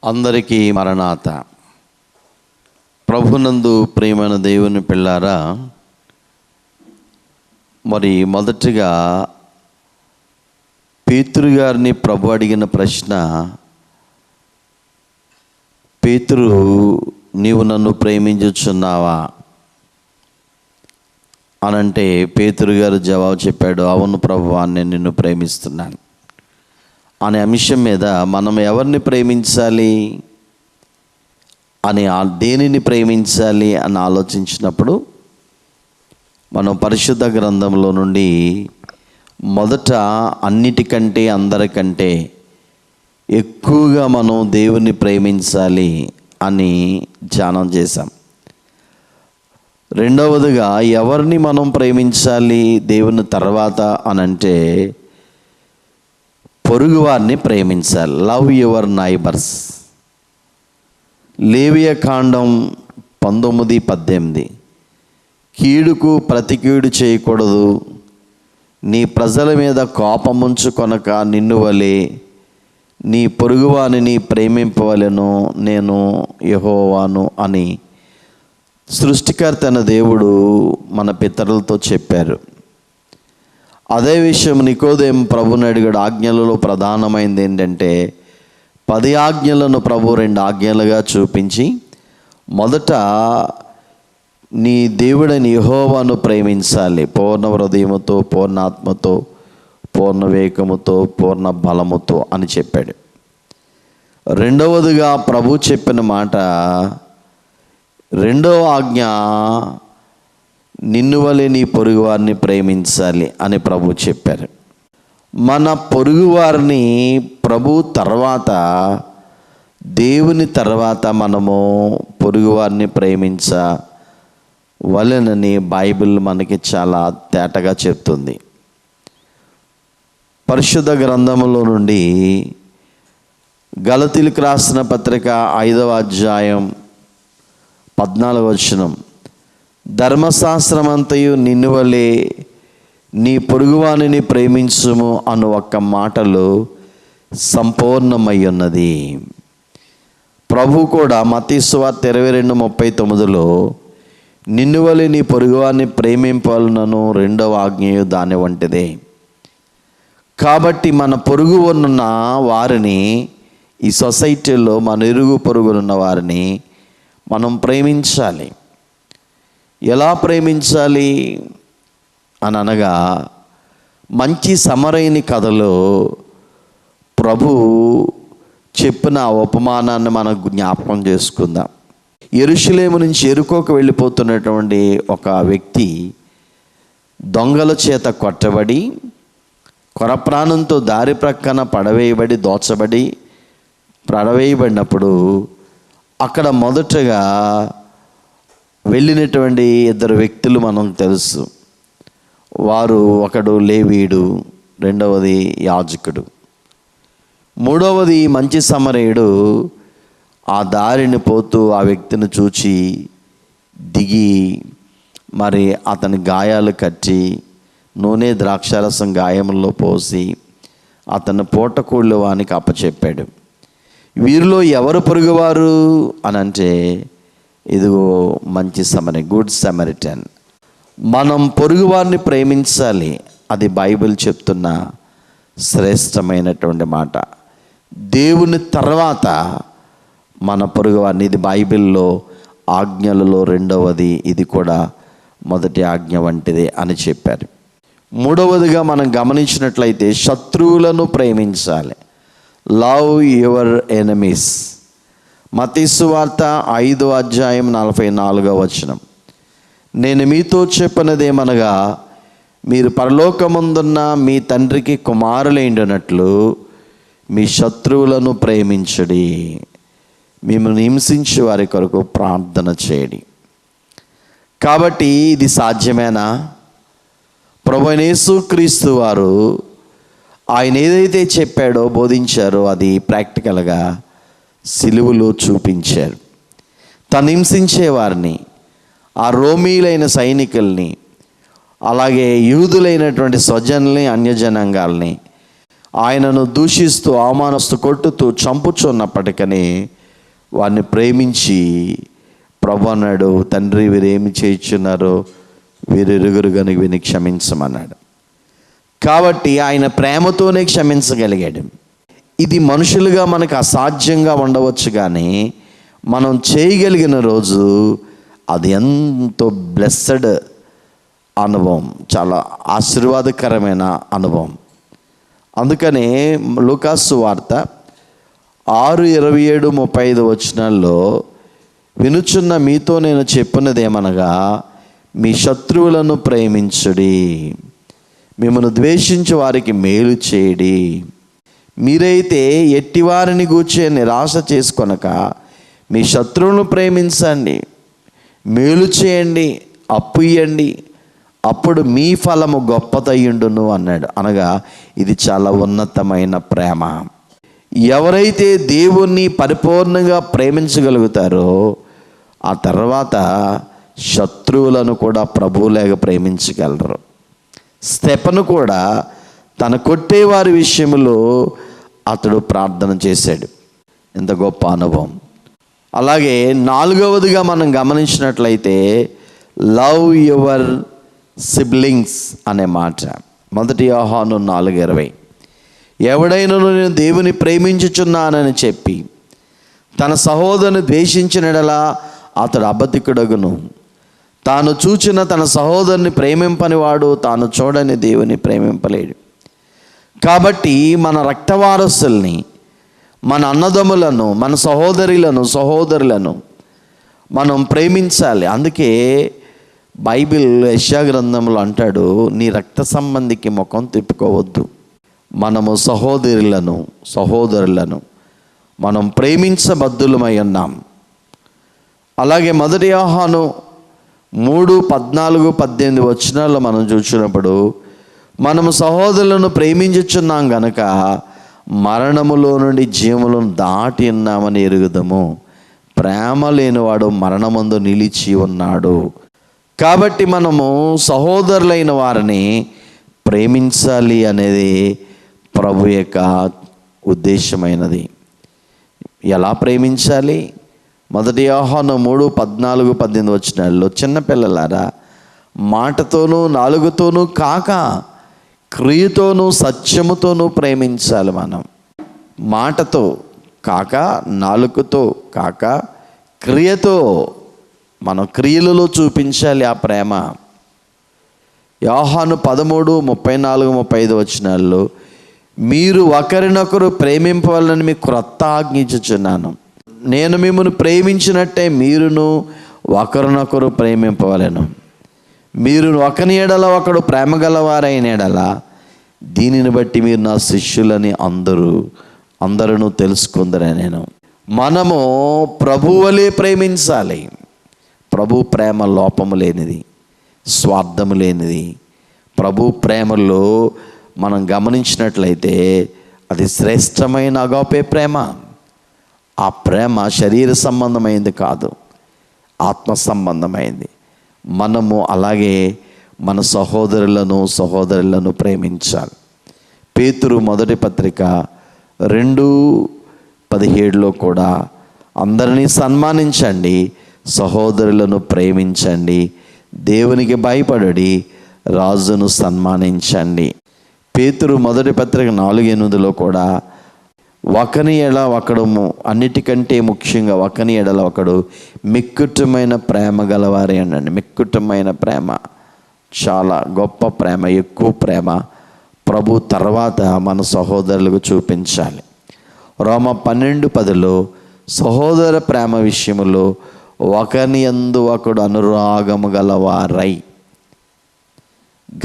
అందరికీ మరణాత. ప్రభునందు ప్రియమైన దేవుని పిల్లారా, మరి మొదటిగా పేతురు గారిని ప్రభు అడిగిన ప్రశ్న, పేతురు, నీవు నన్ను ప్రేమించుచున్నావా అనంటే పేతురు గారు జవాబు చెప్పాడు, అవును ప్రభువా, నేను నిన్ను ప్రేమిస్తున్నాను అనే అంశం మీద మనం ఎవరిని ప్రేమించాలి అని, దేనిని ప్రేమించాలి అని ఆలోచించినప్పుడు మనం పరిశుద్ధ గ్రంథంలో నుండి మొదట అన్నిటికంటే అందరికంటే ఎక్కువగా మనం దేవుని ప్రేమించాలి అని ధ్యానం చేశాం. రెండవదిగా ఎవరిని మనం ప్రేమించాలి దేవుని తర్వాత అనంటే పొరుగువారిని ప్రేమించాలి. Love your neighbours. లేవియ కాండం 19:18, కీడుకు ప్రతి కీడు చేయకూడదు, నీ ప్రజల మీద కోపముంచుకొనక నిన్ను వలె నీ పొరుగువానిని ప్రేమింపవలెను, నేను యెహోవాను అని సృష్టికర్త అయిన దేవుడు మన పితరులతో చెప్పారు. అదే విషయం నికోదేము ప్రభుని అడిగాడు. ఆజ్ఞలలో ప్రధానమైనది ఏంటంటే 10 ఆజ్ఞలను ప్రభు 2 ఆజ్ఞలుగా చూపించి, మొదట నీ దేవుడైన యెహోవాను ప్రేమించాలి పూర్ణ హృదయముతో, పూర్ణాత్మతో, పూర్ణ వివేకముతో, పూర్ణ బలముతో అని చెప్పాడు. రెండవదిగా ప్రభు చెప్పిన మాట, రెండవ ఆజ్ఞ, నిన్ను వలె నీ పొరుగువారిని ప్రేమించాలి అని ప్రభు చెప్పారు. మన పొరుగువారిని ప్రభు తర్వాత, దేవుని తర్వాత మనము పొరుగువారిని ప్రేమించవలెనని బైబిల్ మనకి చాలా తేటగా చెప్తుంది. పరిశుద్ధ గ్రంథములో నుండి గలతీయులకు రాసిన పత్రిక 5వ అధ్యాయం 14వ వచనం, ధర్మశాస్త్రమంతయు నిన్ను వలె నీ పొరుగువానిని ప్రేమించుము అను ఒక్క మాటలు సంపూర్ణమై ఉన్నది. ప్రభు కూడా మత్తయి సువార్త 22:39లో నిన్ను వలె నీ పొరుగువాన్ని ప్రేమింపాలనను 2వ ఆజ్ఞయు దాని వంటిదే. కాబట్టి మన పొరుగు ఉన్న వారిని, ఈ సొసైటీలో మన ఇరుగు పొరుగునున్న వారిని మనం ప్రేమించాలి. ఎలా ప్రేమించాలి అని అనగా, మంచి సమరయుని కథలో ప్రభు చెప్పిన ఉపమానాన్ని మనం జ్ఞాపకం చేసుకుందాం. యెరూషలేము నుంచి యెరికోకు వెళ్ళిపోతున్నటువంటి ఒక వ్యక్తి దొంగల చేత కొట్టబడి, కొరప్రాణంతో దారి ప్రక్కన పడవేయబడినప్పుడు అక్కడ మొదటగా వెళ్ళినటువంటి 2 వ్యక్తులు మనకు తెలుసు. వారు, ఒకడు లేవీయుడు, రెండవది యాజకుడు. మూడవది మంచి సమరయుడు ఆ దారిని పోతూ ఆ వ్యక్తిని చూచి దిగి, మరి అతని గాయాలు కట్టి నూనె ద్రాక్షారసం గాయముల్లో పోసి అతను పూటకూళ్ళు వానికి అప్పచెప్పాడు. వీరిలో ఎవరు పొరుగువారు అని అంటే, ఇదిగో మంచి సమరయ, గుడ్ సమరిటన్. మనం పొరుగువారిని ప్రేమించాలి. అది బైబిల్ చెప్తున్న శ్రేష్టమైనటువంటి మాట. దేవుని తర్వాత మన పొరుగువారిని, ఇది బైబిల్లో ఆజ్ఞలలో 2వది, ఇది కూడా మొదటి ఆజ్ఞ వంటిదే అని చెప్పారు. మూడవదిగా మనం గమనించినట్లయితే శత్రువులను ప్రేమించాలి. Love your enemies. మత్తయి సువార్త 5వ అధ్యాయం 44వ వచనం, నేను మీతో చెప్పినదేమనగా, మీరు పరలోకమందున్న మీ తండ్రికి కుమారులైండునట్లు మీ శత్రువులను ప్రేమించుడి, మిమ్మల్ని హింసించే వారి కొరకు ప్రార్థన చేయడి. కాబట్టి ఇది సాధ్యమేనా? ప్రభువైన యేసుక్రీస్తు వారు ఆయన ఏదైతే చెప్పాడో, బోధించారో, అది ప్రాక్టికల్గా సిలువలో చూపించారు. తను హింసించే వారిని, ఆ రోమీలైన సైనికుల్ని, అలాగే యూదులైనటువంటి స్వజనుల్ని, అన్యజనాంగాల్ని, ఆయనను దూషిస్తూ అవమానస్తూ కొట్టుతూ చంపుచున్నప్పటికీ వారిని ప్రేమించి ప్రభు అన్నాడు, తండ్రి వీరేమి చేయుచున్నారో వీరెరుగురు కనుక వీరిని క్షమించమన్నాడు. కాబట్టి ఆయన ప్రేమతోనే క్షమించగలిగాడు. ఇది మనుషులుగా మనకు అసాధ్యంగా ఉండవచ్చు, కానీ మనం చేయగలిగిన రోజు అది ఎంతో బ్లెస్సడ్ అనుభవం, చాలా ఆశీర్వాదకరమైన అనుభవం. అందుకనే లూకాసు వార్త 6:27-35 వచనాల్లో, వినుచున్న మీతో నేను చెప్పినదేమనగా మీ శత్రువులను ప్రేమించుడి, మిమ్మల్ని ద్వేషించు వారికి మేలు చేయడి, మీరైతే ఎట్టివారిని గూర్చే నిరాశ చేసుకొనక మీ శత్రువులను ప్రేమించండి, మేలు చేయండి, అప్పు ఇయ్యండి, అప్పుడు మీ ఫలము గొప్పదయ్యుండును అన్నాడు. అనగా ఇది చాలా ఉన్నతమైన ప్రేమ. ఎవరైతే దేవుణ్ణి పరిపూర్ణంగా ప్రేమించగలుగుతారో ఆ తర్వాత శత్రువులను కూడా ప్రభువులాగా ప్రేమించగలరు. స్తెఫను కూడా తన కొట్టేవారి విషయంలో అతడు ప్రార్థన చేశాడు. ఎంత గొప్ప అనుభవం. అలాగే 4వదిగా మనం గమనించినట్లయితే లవ్ యువర్ సిబ్లింగ్స్ అనే మాట. 1 యోహాను 4:20, ఎవడైనను నేను దేవుని ప్రేమించుచున్నానని చెప్పి తన సహోదరుని ద్వేషించినడలా అతడు అబద్ధికుడగును, తాను చూచిన తన సహోదరుని ప్రేమింపని వాడు తాను చూడని దేవుని ప్రేమింపలేడు. కాబట్టి మన రక్తవారసుల్ని, మన అన్నదమ్ములను, మన సహోదరులను మనం ప్రేమించాలి. అందుకే బైబిల్ యెషయా గ్రంథంలో అంటాడు, నీ రక్త సంబంధికి ముఖం తిప్పుకోవద్దు. మనము సహోదరులను మనం ప్రేమించబద్దులమై ఉన్నాం. అలాగే 1 యోహాను 3:14-18 వచనాల్లో మనం చూసినప్పుడు, మనము సహోదరులను ప్రేమించుచున్నాం గనక మరణములో నుండి జీవములను దాటి ఉన్నామని ఎరుగుదము, ప్రేమ లేనివాడు మరణమందు నిలిచి ఉన్నాడు. కాబట్టి మనము సహోదరులైన వారిని ప్రేమించాలి అనేది ప్రభు యొక్క ఉద్దేశమైనది. ఎలా ప్రేమించాలి? 1 యోహాను 3:14-18 వచనాల్లో, చిన్నపిల్లలారా మాటతోనూ నాలుగుతోనూ కాక క్రియతోనూ సత్యముతోనూ ప్రేమించాలి. మనం మాటతో కాక, నాలుకతో కాక, క్రియతో, మనం క్రియలలో చూపించాలి ఆ ప్రేమ. యోహాను 13:34-35 వచనాల్లో, మీరు ఒకరినొకరు ప్రేమింపవాలని మీకు క్రొత్త ఆజ్ఞించుచున్నాను, నేను మిమ్మల్ని ప్రేమించినట్టే మీరును ఒకరినొకరు ప్రేమింపవలెను, మీరు ఒకని ఎడల ఒకడు ప్రేమ గలవారైన ఎడల దీనిని బట్టి మీరు నా శిష్యులని అందరూ తెలుసుకుందరే. మనము ప్రభువులే ప్రేమించాలి. ప్రభు ప్రేమ లోపము లేనిది, స్వార్థము లేనిది. ప్రభు ప్రేమలో మనం గమనించినట్లయితే అది శ్రేష్టమైన అగాపే ప్రేమ. ఆ ప్రేమ శరీర సంబంధమైంది కాదు, ఆత్మ సంబంధమైంది. మనము అలాగే మన సహోదరులను ప్రేమించాలి. పేతురు 1 పత్రిక 2:17లో కూడా, అందరినీ సన్మానించండి, సహోదరులను ప్రేమించండి, దేవునికి భయపడి రాజును సన్మానించండి. పేతురు 1 పత్రిక 4:8లో కూడా, ఒకని ఎడల ఒకడు, అన్నిటికంటే ముఖ్యంగా ఒకని ఎడల ఒకడు మిక్కుటమైన ప్రేమ గలవారే అనండి. మిక్కుటమైన ప్రేమ, చాలా గొప్ప ప్రేమ, ఎక్కువ ప్రేమ ప్రభు తర్వాత మన సహోదరులకు చూపించాలి. రోమ 12:10లో సహోదర ప్రేమ విషయంలో ఒకని యందు ఒకడు అనురాగము గలవారై,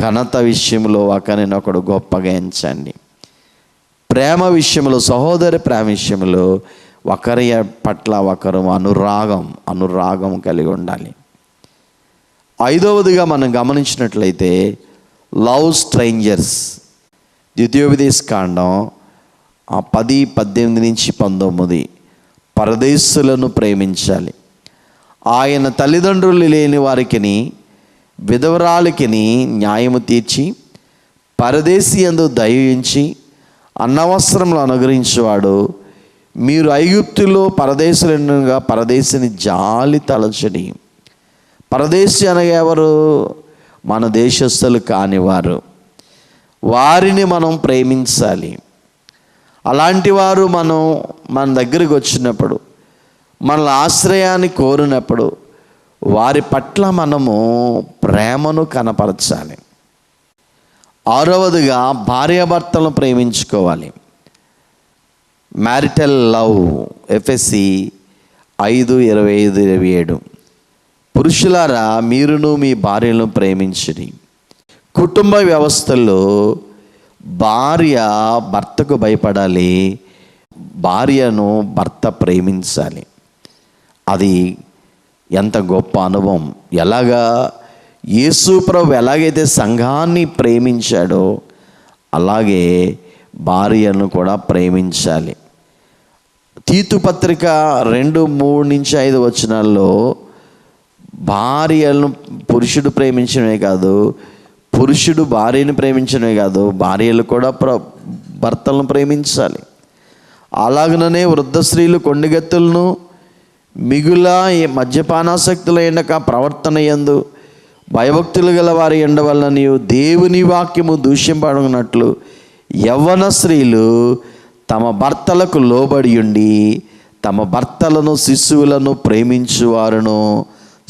ఘనత విషయంలో ఒకరినొకడు గొప్పగా ఎంచండి. ప్రేమ విషయంలో, సహోదర ప్రేమ విషయంలో ఒకరి పట్ల ఒకరు అనురాగం కలిగి ఉండాలి. 5వదిగా మనం గమనించినట్లయితే లవ్ స్ట్రేంజర్స్. ద్వితీయోపదేశకాండం 10:18-19, పరదేశులను ప్రేమించాలి. ఆయన తల్లిదండ్రులు లేని వారికిని విధవరాలికిని న్యాయము తీర్చి పరదేశీ యందు దయించి అన్నవస్త్రములు అనుగ్రహించేవాడు. మీరు ఐగుప్తులో పరదేశులుగా పరదేశిని జాలి తలచడి. పరదేశి అనగా ఎవరు? మన దేశస్థులు కానివారు. వారిని మనం ప్రేమించాలి. అలాంటి వారు మన దగ్గరికి వచ్చినప్పుడు, మన ఆశ్రయాన్ని కోరినప్పుడు వారి పట్ల మనము ప్రేమను కనపరచాలి. 6వదిగా భార్యాభర్తలను ప్రేమించుకోవాలి. Marital love, ఎఫెసీ 5:25-27. పురుషులారా, మీరును మీ భార్యలను ప్రేమించుడి. కుటుంబ వ్యవస్థల్లో భార్య భర్తకు భయపడాలి, భార్యను భర్త ప్రేమించాలి. అది ఎంత గొప్ప అనుభవం! ఎలాగా యేసు ప్రభు ఎలాగైతే సంఘాన్ని ప్రేమించాడో అలాగే భార్యను కూడా ప్రేమించాలి. తీతు పత్రిక 2:3-5 వచనాల్లో భార్యలను పురుషుడు ప్రేమించడమే కాదు, పురుషుడు భార్యను ప్రేమించడమే కాదు, భార్యలు కూడా భర్తలను ప్రేమించాలి. అలాగనే వృద్ధ స్త్రీలు కొండిగత్తులను మిగుల మద్యపానాసక్తుల ఎండక ప్రవర్తన యందు భయభక్తులు గల వారి ఎండ వలన దేవుని వాక్యము దూషింపబడినట్లు యవ్వన స్త్రీలు తమ భర్తలకు లోబడి ఉండి తమ భర్తలను శిశువులను ప్రేమించువారును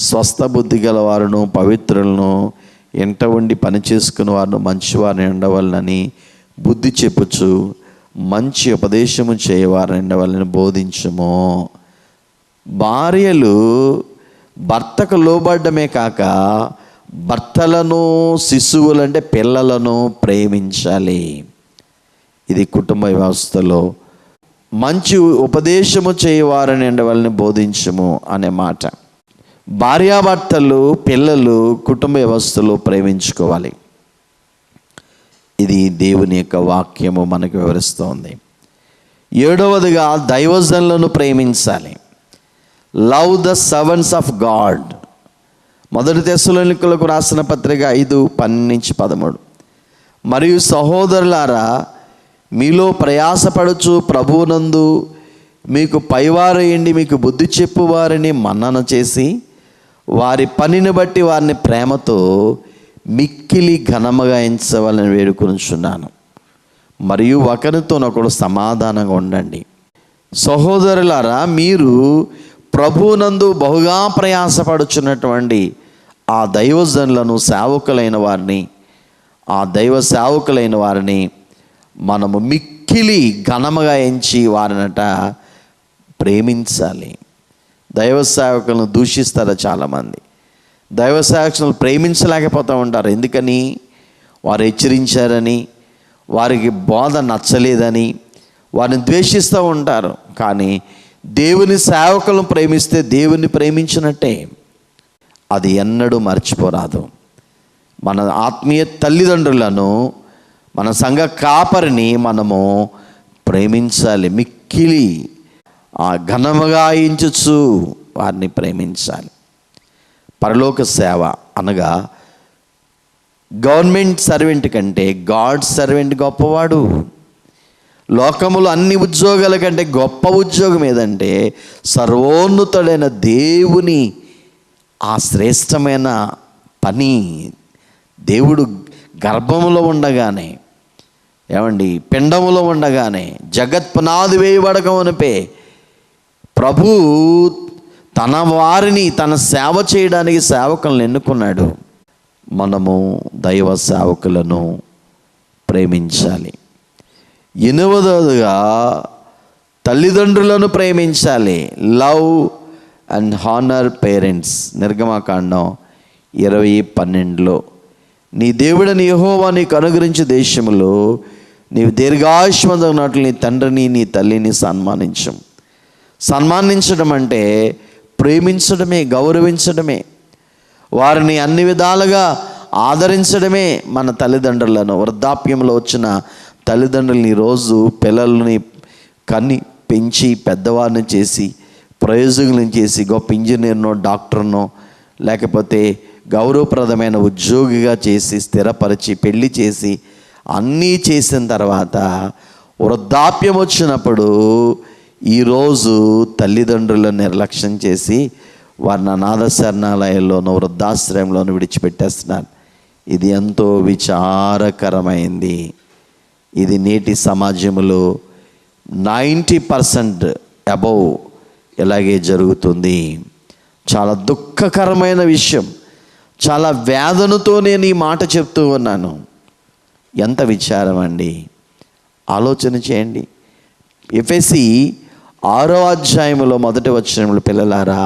స్వస్థ బుద్ధి గలవారును పవిత్రులను ఎంట ఉండి పని చేసుకుని వారిని మంచివారిని ఎండవలనని బుద్ధి చెప్పుచు మంచి ఉపదేశము చేయవారిని ఎండవలని బోధించుము. భార్యలు భర్తకు లోబడ్డమే కాక భర్తలను శిశువులంటే పిల్లలను ప్రేమించాలి. ఇది కుటుంబ వ్యవస్థలో మంచి ఉపదేశము చేయవారని ఎండవలని బోధించము అనే మాట. భార్యాభర్తలు, పిల్లలు కుటుంబ వ్యవస్థలో ప్రేమించుకోవాలి. ఇది దేవుని యొక్క వాక్యము మనకు వివరిస్తోంది. 7వదిగా దైవజనులను ప్రేమించాలి. Love the servants of God. 1 తెస్సలోనికలకు రాసిన పత్రిక 5:12-13. మరియు సహోదరులారా, మీలో ప్రయాసపడుచు ప్రభువునందు మీకు పైవారయండి, మీకు బుద్ధి చెప్పువారిని మన్నన చేసి వారి పనిని బట్టి వారిని ప్రేమతో మిక్కిలి ఘనముగా ఎంచవాలని వేడుకొనుచున్నాను. మరియు ఒకరితోనొకడు సమాధానంగా ఉండండి. సహోదరులారా, మీరు ప్రభువునందు బహుగా ప్రయాసపడుచున్నటువంటి ఆ దైవజనులను దైవ సేవకులైన వారిని మనము మిక్కిలి ఘనముగా ఎంచి వారినట ప్రేమించాలి. దైవ సేవకులను దూషిస్తారు చాలామంది. దైవ సేవకులను ప్రేమించలేకపోతూ ఉంటారు. ఎందుకని? వారు హెచ్చరించారని, వారికి బోధ నచ్చలేదని వారిని ద్వేషిస్తూ ఉంటారు. కానీ దేవుని సేవకులను ప్రేమిస్తే దేవుని ప్రేమించినట్టే. అది ఎన్నడూ మర్చిపోరాదు. మన ఆత్మీయ తల్లిదండ్రులను, మన సంఘ కాపరిని మనము ప్రేమించాలి. మిక్కిలి ఘనముగా ఎంచుచు వారిని ప్రేమించాలి. పరలోక సేవ అనగా గవర్నమెంట్ సర్వెంట్ కంటే గాడ్ సర్వెంట్ గొప్పవాడు. లోకములో అన్ని ఉద్యోగాల కంటే గొప్ప ఉద్యోగం ఏదంటే సర్వోన్నతుడైన దేవుని ఆ శ్రేష్టమైన పని. దేవుడు గర్భములో ఉండగానే, పిండములో ఉండగానే, జగత్పునాది వేయబడక మునిపే ప్రభు తన వారిని తన సేవ చేయడానికి సేవకులను ఎన్నుకున్నాడు. మనము దైవ సేవకులను ప్రేమించాలి. 8వదిగా తల్లిదండ్రులను ప్రేమించాలి. Love and honour parents. నిర్గమకాండం 20:12. నీ దేవుడని యెహోవా నీకు అనుగ్రహించే దేశంలో నీవు దీర్ఘాయుష్మంతున్నట్లు నీ తండ్రిని నీ తల్లిని సన్మానించు. సన్మానించడం అంటే ప్రేమించడమే, గౌరవించడమే, వారిని అన్ని విధాలుగా ఆదరించడమే. మన తల్లిదండ్రులను, వృద్ధాప్యంలో వచ్చిన తల్లిదండ్రులని ఈరోజు పిల్లల్ని కన్ని పెంచి పెద్దవారిని చేసి, ప్రయోజకులను చేసి, గొప్ప ఇంజనీర్నో డాక్టర్నో లేకపోతే గౌరవప్రదమైన ఉద్యోగిగా చేసి స్థిరపరిచి పెళ్లి చేసి అన్నీ చేసిన తర్వాత వృద్ధాప్యం వచ్చినప్పుడు ఈరోజు తల్లిదండ్రులను నిర్లక్ష్యం చేసి వారిని అనాథ శరణాలయంలోనూ వృద్ధాశ్రయంలోనూ విడిచిపెట్టేస్తున్నారు. ఇది ఎంతో విచారకరమైంది. ఇది నేటి సమాజంలో 90% అబౌవ్ ఇలాగే జరుగుతుంది. చాలా దుఃఖకరమైన విషయం. చాలా వేదనతో నేను ఈ మాట చెప్తూ ఉన్నాను. ఎంత విచారం అండి. ఆలోచన చేయండి. ఎఫెసీ 6వ అధ్యాయంలో 1వ వచనంలో, పిల్లలారా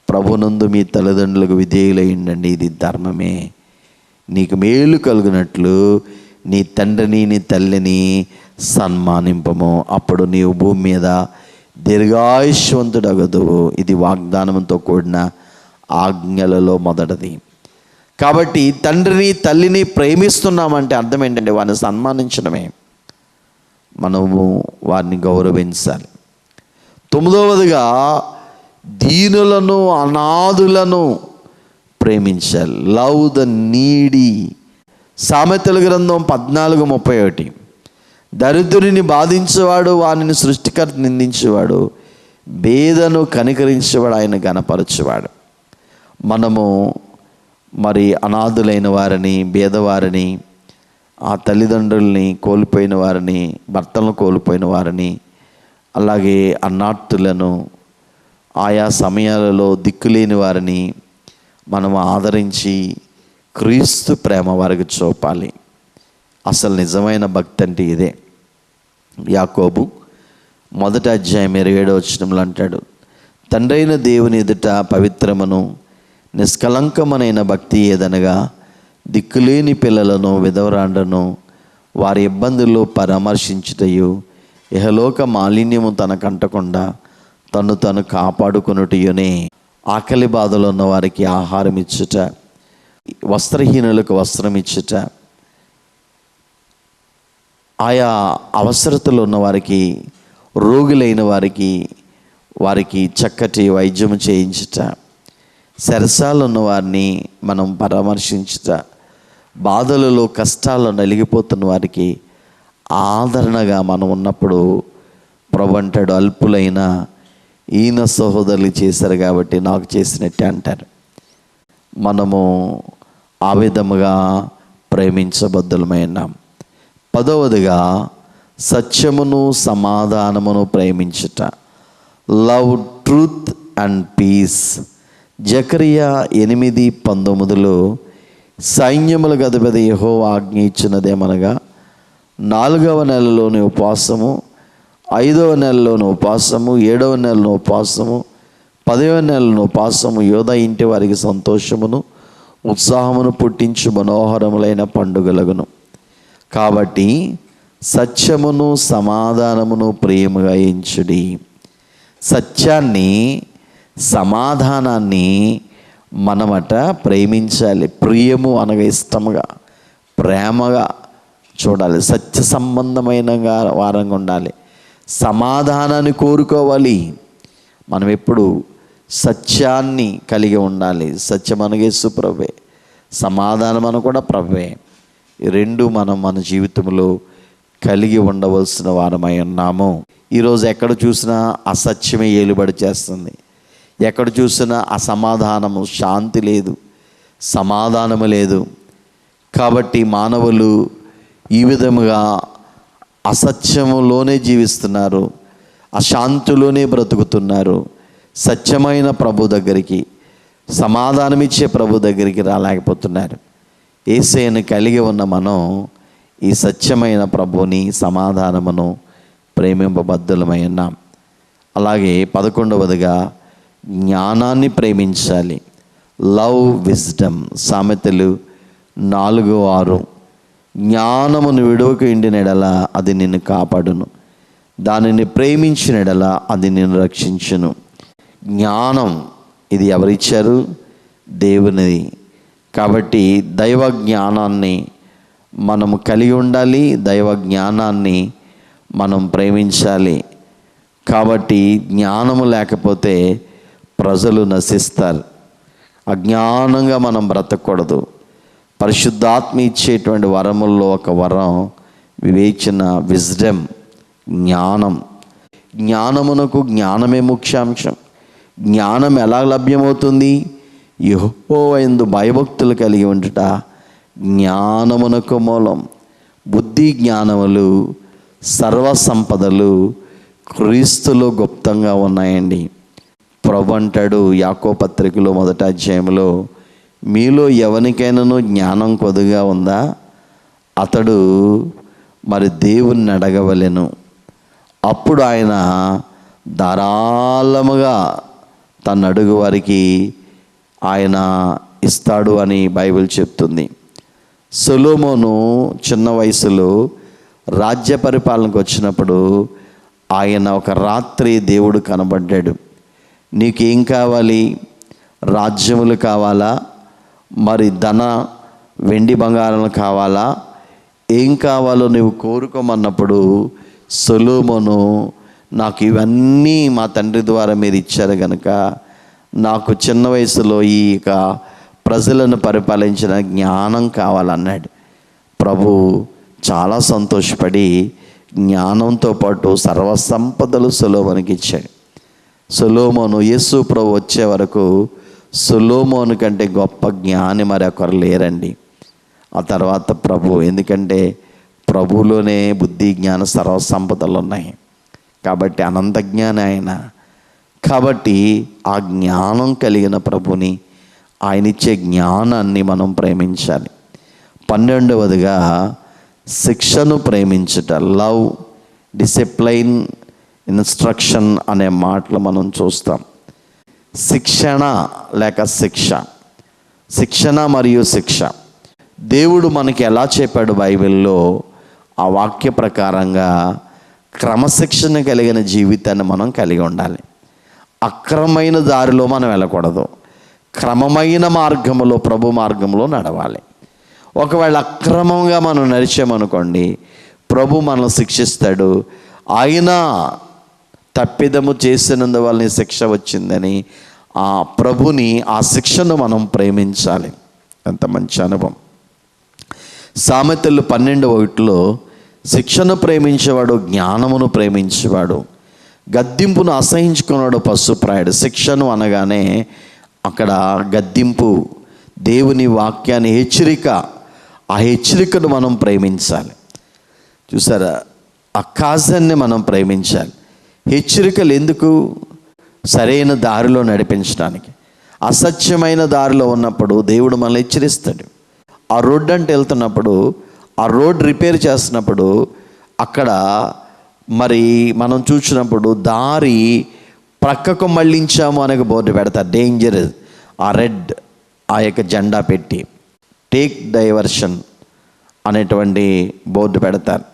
ప్రభునందు మీ తల్లిదండ్రులకు విధేయులయ్యండి, ఇది ధర్మమే. నీకు మేలు కలుగునట్లు నీ తండ్రిని నీ తల్లిని సన్మానింపము, అప్పుడు నీవు భూమి మీద దీర్ఘాయుష్వంతుడగదువు. ఇది వాగ్దానంతో కూడిన ఆజ్ఞలలో మొదటిది. కాబట్టి తండ్రిని తల్లిని ప్రేమిస్తున్నామంటే అర్థం ఏంటంటే వారిని సన్మానించడమే. మనము వారిని గౌరవించాలి. 9వదిగా దీనులను అనాథులను ప్రేమించాలి. Love the needy. సామెతల గ్రంథం 14:31. దరిద్రుని బాధించేవాడు వానిని సృష్టికర్త నిందించేవాడు, బేదను కనికరించేవాడు ఆయన గణపరచేవాడు. మనము మరి అనాథులైన వారిని, బేదవారిని, ఆ తల్లిదండ్రుల్ని కోల్పోయిన వారిని, భర్తలను కోల్పోయిన వారిని, అలాగే అన్నార్తులను, ఆయా సమయాలలో దిక్కులేని వారిని మనం ఆదరించి క్రీస్తు ప్రేమ వారికి చూపాలి. అసలు నిజమైన భక్తి అంటే ఇదే. యాకోబు 1వ అధ్యాయం 27వ వచనంలో అంటాడు, తండ్రైన దేవుని ఎదుట పవిత్రమును నిష్కలంకమైన భక్తి ఏదనగా దిక్కులేని పిల్లలను, విధవరాండ్రను వారి ఇబ్బందుల్లో పరామర్శించుటయు, ఇహలోక మాలిన్యము తనకంటకుండా తను కాపాడుకొనుటయునే. ఆకలి బాధలు ఉన్న వారికి ఆహారం ఇచ్చుట, వస్త్రహీనులకు వస్త్రం ఇచ్చుట, ఆయా అవసరతలు ఉన్న వారికి, రోగులైన వారికి చక్కటి వైద్యం చేయించుట, సరసాలు ఉన్న వారిని మనం పరామర్శించుట, బాధలలో కష్టాల్లో నలిగిపోతున్న వారికి ఆదరణగా మనం ఉన్నప్పుడు ప్రభు అంటాడు, అల్పులైన ఈయన సహోదరులు చేశారు కాబట్టి నాకు చేసినట్టే అంటారు. మనము ఆ విధముగా ప్రేమించబద్దులమై ఉన్నాం. 10వదిగా సత్యమును సమాధానమును ప్రేమించుట. Love truth and peace. జకరియా 8:19 సైన్యములకు అధిపతి యెహోవా ఆజ్ఞ ఇచ్చినదేమనగా 4వ నెలలోని ఉపవాసము, 5వ నెలలోని ఉపవాసము, 7వ నెలలో ఉపవాసము, 10వ నెలలో ఉపవాసము యోధా ఇంటి వారికి సంతోషమును ఉత్సాహమును పుట్టించు మనోహరములైన పండుగలగును. కాబట్టి సత్యమును సమాధానమును ప్రేమగా ఎంచుడి. సత్యాన్ని, సమాధానాన్ని మనమట ప్రేమించాలి. ప్రియము అనగా ఇష్టముగా, ప్రేమగా చూడాలి. సత్య సంబంధమైన వారంగా ఉండాలి. సమాధానాన్ని కోరుకోవాలి. మనం ఎప్పుడు సత్యాన్ని కలిగి ఉండాలి. సత్యం అనగా యేసు ప్రభువే, సమాధానం అని కూడా ప్రభువే. ఈ రెండు మనం మన జీవితంలో కలిగి ఉండవలసిన వారమై ఉన్నాము. ఈరోజు ఎక్కడ చూసినా అసత్యమే ఏలుబడి చేస్తుంది. ఎక్కడ చూసినా అసమాధానము, శాంతి లేదు, సమాధానము లేదు. కాబట్టి మానవులు ఈ విధముగా అసత్యములోనే జీవిస్తున్నారు, అశాంతిలోనే బ్రతుకుతున్నారు. సత్యమైన ప్రభు దగ్గరికి, సమాధానమిచ్చే ప్రభు దగ్గరికి రాలేకపోతున్నారు. యేసయ్యను కలిగి ఉన్న మనం ఈ సత్యమైన ప్రభుని, సమాధానమును ప్రేమింపబద్ధులమై ఉన్నాం. అలాగే 11వదిగా జ్ఞానాన్ని ప్రేమించాలి. Love wisdom. సామెతలు 4:6 జ్ఞానమును విడువక ఇండిన ఎడల అది నిన్ను కాపాడును, దానిని ప్రేమించిన ఎడల అది నిన్ను రక్షించును. జ్ఞానం ఇది ఎవరిచ్చారు? దేవునిది. కాబట్టి దైవ జ్ఞానాన్ని మనము కలిగి ఉండాలి, దైవ జ్ఞానాన్ని మనం ప్రేమించాలి. కాబట్టి జ్ఞానము లేకపోతే ప్రజలు నశిస్తారు. అజ్ఞానంగా మనం బ్రతకూడదు. పరిశుద్ధాత్మ ఇచ్చేటువంటి వరముల్లో ఒక వరం వివేచన, విజ్డమ్. జ్ఞానం. జ్ఞానమునకు జ్ఞానమే ముఖ్యాంశం. జ్ఞానం ఎలా లభ్యమవుతుంది? యెహోవా యందు భయభక్తులు కలిగి ఉండుట జ్ఞానమునకు మూలం. బుద్ధి జ్ఞానములు సర్వసంపదలు క్రీస్తులో గుప్తంగా ఉన్నాయండి. ప్రభు అంటాడు యాకోబు పత్రికలో 1వ అధ్యాయంలో, మీలో ఎవరికైనాను జ్ఞానం కొద్దిగా ఉందా, అతడు మరి దేవుణ్ణి అడగవలెను, అప్పుడు ఆయన ధారాళముగా తను అడుగు వారికి ఆయన ఇస్తాడు అని బైబిల్ చెప్తుంది. సొలొమోను చిన్న వయసులో రాజ్య పరిపాలనకు వచ్చినప్పుడు ఆయన ఒక రాత్రి దేవుడు కనబడ్డాడు. నీకేం కావాలి? రాజ్యములు కావాలా? మరి ధన వెండి బంగారాలు కావాలా? ఏం కావాలో నువ్వు కోరుకోమన్నప్పుడు సొలొమోను, నాకు ఇవన్నీ మా తండ్రి ద్వారా మీరు ఇచ్చారు కనుక నాకు చిన్న వయసులో ఈ ప్రజలను పరిపాలించిన జ్ఞానం కావాలన్నాడు. ప్రభు చాలా సంతోషపడి జ్ఞానంతో పాటు సర్వసంపదలు సొలొమోనుకి ఇచ్చాడు. సొలొమోను యేసు ప్రభు వచ్చే వరకు సొలొమోను కంటే గొప్ప జ్ఞాని మరి ఒకరు లేరండి. ఆ తర్వాత ప్రభు, ఎందుకంటే ప్రభులోనే బుద్ధి జ్ఞాన సర్వసంపదలు ఉన్నాయి కాబట్టి అనంత జ్ఞాని ఆయన. కాబట్టి ఆ జ్ఞానం కలిగిన ప్రభుని, ఆయన ఇచ్చే జ్ఞానాన్ని మనం ప్రేమించాలి. 12వదిగా శిక్షను ప్రేమించుట, లవ్, డిసిప్లైన్, ఇన్స్ట్రక్షన్ అనే మాటలు మనం చూస్తాం. శిక్షణ లేక శిక్ష, శిక్షణ మరియు శిక్ష. దేవుడు మనకి ఎలా చెప్పాడు బైబిల్లో, ఆ వాక్య ప్రకారంగా క్రమశిక్షణ కలిగిన జీవితాన్ని మనం కలిగి ఉండాలి. అక్రమమైన దారిలో మనం వెళ్ళకూడదు. క్రమమైన మార్గంలో, ప్రభు మార్గంలో నడవాలి. ఒకవేళ అక్రమంగా మనం నడిచామనుకోండి, ప్రభు మనల్ని శిక్షిస్తాడు. ఆయన తప్పిదము చేసినందువల్ల శిక్ష వచ్చిందని ఆ ప్రభుని, ఆ శిక్షను మనం ప్రేమించాలి. ఎంత మంచి అనుభవం. సామెతలు 12:1 శిక్షను ప్రేమించేవాడు జ్ఞానమును ప్రేమించేవాడు, గద్దింపును అసహించుకున్నాడు పశుప్రాయుడు. శిక్షను అనగానే అక్కడ గద్దింపు, దేవుని వాక్యాన్ని హెచ్చరిక, ఆ హెచ్చరికను మనం ప్రేమించాలి. చూసారా, ఆ కాజాన్ని మనం ప్రేమించాలి. హెచ్చరికలు ఎందుకు? సరైన దారిలో నడిపించడానికి. అసత్యమైన దారిలో ఉన్నప్పుడు దేవుడు మనల్ని హెచ్చరిస్తాడు. ఆ రోడ్డు అంటే వెళ్తున్నప్పుడు, ఆ రోడ్ రిపేర్ చేస్తున్నప్పుడు అక్కడ మరి మనం చూసినప్పుడు దారి ప్రక్కకు మళ్ళించాము అనే బోర్డు పెడతారు, డేంజర్, ఆ రెడ్ ఆ యొక్క జెండా పెట్టి టేక్ డైవర్షన్ అనేటువంటి బోర్డు పెడతారు.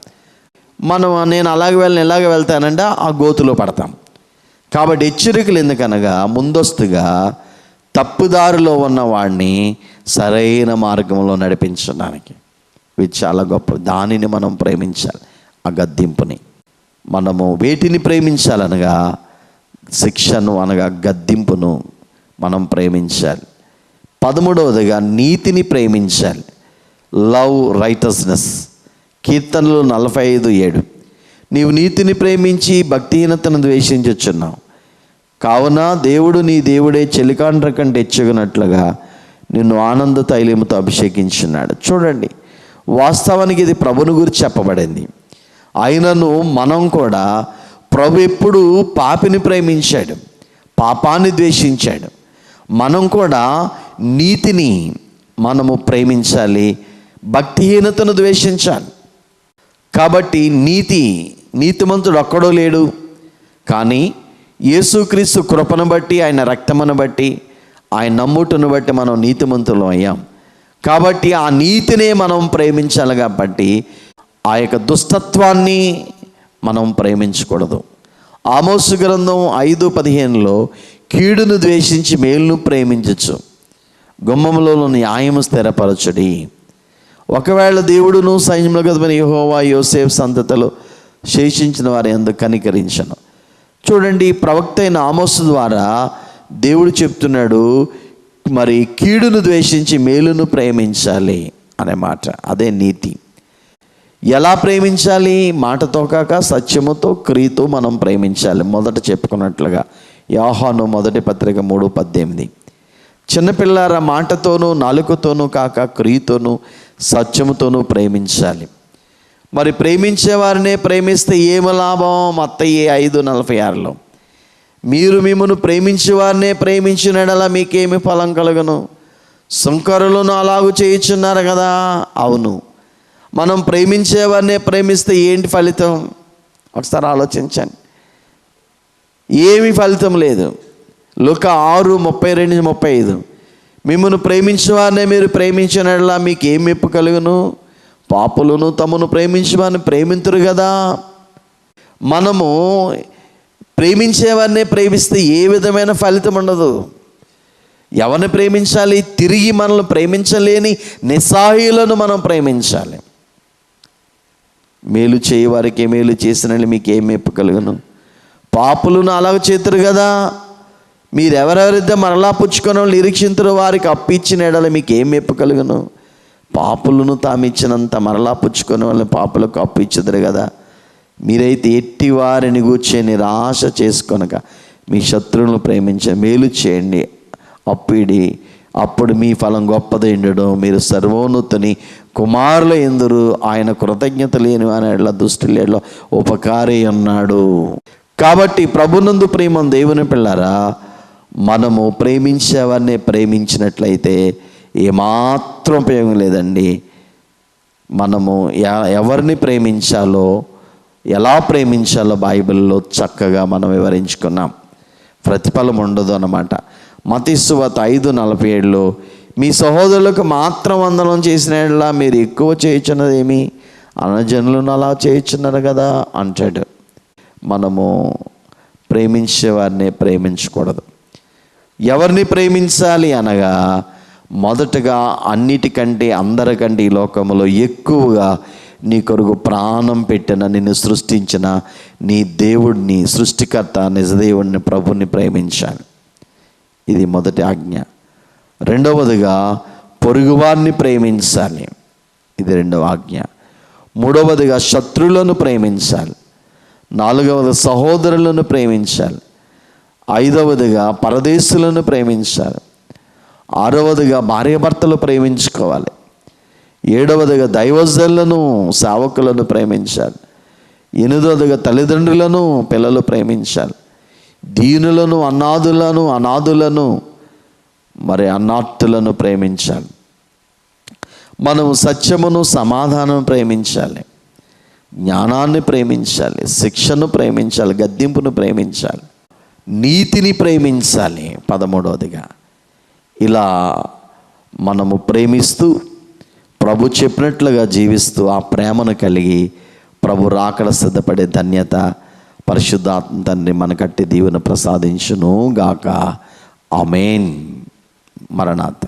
నేను ఇలాగే వెళ్తానంటే ఆ గోతులో పడతాం. కాబట్టి హెచ్చరికలు ఎందుకనగా ముందస్తుగా తప్పుదారిలో ఉన్న వాడిని సరైన మార్గంలో నడిపించడానికి. ఇది చాలా గొప్ప. దానిని మనం ప్రేమించాలి. ఆ గద్దింపుని మనము వేటిని ప్రేమించాలనగా శిక్షను అనగా గద్దింపును మనం ప్రేమించాలి. 13వదిగా నీతిని ప్రేమించాలి. Love righteousness. కీర్తనలు 45:7 నీవు నీతిని ప్రేమించి భక్తిహీనతను ద్వేషించుచున్నావు, కావున దేవుడు నీ దేవుడే చెలికాండ్ర కంటే హెచ్చుకున్నట్లుగా నిన్ను ఆనంద తైలముతో అభిషేకించున్నాడు. చూడండి, వాస్తవానికి ఇది ప్రభుని గురించి చెప్పబడింది. అయినను మనం కూడా, ప్రభు ఎప్పుడు పాపిని ప్రేమించాడు, పాపాన్ని ద్వేషించాడు. మనం కూడా నీతిని మనము ప్రేమించాలి, భక్తిహీనతను ద్వేషించాలి. కాబట్టి నీతిమంతుడు ఒక్కడో లేడు. కానీ యేసుక్రీస్తు కృపను బట్టి, ఆయన రక్తమును బట్టి, ఆయన నమ్ముటను బట్టి మనం నీతిమంతులం అయ్యాం. కాబట్టి ఆ నీతినే మనం ప్రేమించాలి. కాబట్టి ఆ యొక్క దుష్టత్వాన్ని మనం ప్రేమించకూడదు. ఆమోసు గ్రంథం 5:15 కీడును ద్వేషించి మేలును ప్రేమించచ్చు, గుమ్మములో న్యాయము స్థిరపరచుడి. ఒకవేళ దేవుడును సైన్యముల గదువైన యెహోవా యోసేపు సంతతిలో శేషించిన వారి యందు కనికరించను. చూడండి, ప్రవక్త అయిన ఆమోసు ద్వారా దేవుడు చెప్తున్నాడు, మరి కీడును ద్వేషించి మేలును ప్రేమించాలి అనే మాట. అదే నీతి. ఎలా ప్రేమించాలి? మాటతో కాక సత్యముతో, క్రియతో మనం ప్రేమించాలి. మొదట చెప్పుకున్నట్లుగా యోహాను మొదటి పత్రిక 3:18, చిన్నపిల్లారా మాటతోనూ నాలుకతోనూ కాక క్రియతోనూ సత్యముతోనూ ప్రేమించాలి. మరి ప్రేమించేవారినే ప్రేమిస్తే ఏమి లాభం? మత్తయి 5:46లో, మీరు మిమ్మును ప్రేమించేవారినే ప్రేమించిన యెడల మీకేమి ఫలం కలుగును? సుంకరులను అలాగూ చేయుచున్నారు కదా. అవును, మనం ప్రేమించేవారినే ప్రేమిస్తే ఏంటి ఫలితం? ఒకసారి ఆలోచించండి. ఏమి ఫలితం లేదు. లూకా 6:32-35, మిమ్మును ప్రేమించేవారినే మీరు ప్రేమించిన యెడల మీకు ఏం మెప్పు కలుగును? పాపులను తమను ప్రేమించేవారిని ప్రేమింతురు కదా. మనము ప్రేమించేవారినే ప్రేమిస్తే ఏ విధమైన ఫలితం ఉండదు. ఎవరిని ప్రేమించాలి? తిరిగి మనల్ని ప్రేమించలేని నిస్సహాయులను మనం ప్రేమించాలి. మేలు చేయవారికి మేలు చేసిన మీకు ఏం మెప్పు కలుగును? పాపులను అలాగ చేతురు కదా. మీరు ఎవరెవరైతే మరలా పుచ్చుకొని నిరీక్షింతురు వారికి అప్పు ఇచ్చిన యెడల మీకు ఏం మెప్పు కలుగును? పాపులను తాము ఇచ్చినంత మరలా పుచ్చుకొని వాళ్ళని పాపులకు అప్పు ఇచ్చుదురు కదా. మీరైతే ఎట్టి వారిని గూర్చి నిరాశ చేసుకొనక మీ శత్రువులను ప్రేమించే మేలు చేయండి, అప్పిడి, అప్పుడు మీ ఫలం గొప్పది ఉండడం. మీరు సర్వోన్నతుని కుమారుల ఎందురు, ఆయన కృతజ్ఞత లేని వాని ఎడల దుష్టుల ఎడల ఉపకారి అన్నాడు. కాబట్టి ప్రభునందు ప్రేమ దేవుని పిల్లారా, మనము ప్రేమించేవారిని ప్రేమించినట్లయితే ఏమాత్రం ఉపయోగం లేదండి. మనము ఎవరిని ప్రేమించాలో, ఎలా ప్రేమించాలో బైబిల్లో చక్కగా మనం వివరించుకున్నాం. ప్రతిఫలం ఉండదు అన్నమాట. మత్తయి సువార్త 5:47లో, మీ సహోదరులకు మాత్రం వందనం చేసిన యెడల మీరు ఎక్కువ చేయుచున్నదేమి? అన్యజనులను అలా చేయుచున్నారు కదా అంటాడు. మనము ప్రేమించేవారిని ప్రేమించకూడదు. ఎవరిని ప్రేమించాలి అనగా, మొదటగా అన్నిటికంటే అందరికంటే ఈ లోకంలో ఎక్కువగా నీ కొరకు ప్రాణం పెట్టిన, నిన్ను సృష్టించిన నీ దేవుడిని, సృష్టికర్త నిజదేవుడిని, ప్రభుని ప్రేమించాలి. ఇది మొదటి ఆజ్ఞ. రెండవదిగా పొరుగువారిని ప్రేమించాలి. ఇది రెండవ ఆజ్ఞ. మూడవదిగా శత్రువులను ప్రేమించాలి. నాలుగవది సహోదరులను ప్రేమించాలి. ఐదవదిగా పరదేశులను ప్రేమించాలి. ఆరవదిగా భార్యాభర్తలు ప్రేమించుకోవాలి. ఏడవదిగా దైవజనులను, సేవకులను ప్రేమించాలి. ఎనిమిదవదిగా తల్లిదండ్రులను, పిల్లలు ప్రేమించాలి. దీనులను, అనాథులను మరి అన్నార్తులను ప్రేమించాలి. మనం సత్యమును, సమాధానం ప్రేమించాలి. జ్ఞానాన్ని ప్రేమించాలి. శిక్షను ప్రేమించాలి. గద్దింపును ప్రేమించాలి. నీతిని ప్రేమించాలి 13వదిగా. ఇలా మనము ప్రేమిస్తూ ప్రభు చెప్పినట్లుగా జీవిస్తూ ఆ ప్రేమను కలిగి ప్రభు రాకడ సిద్ధపడే ధన్యత పరిశుద్ధాత్మ తండ్రి మనకట్టి దీవెన ప్రసాదించును గాక. ఆమేన్. మరణాత.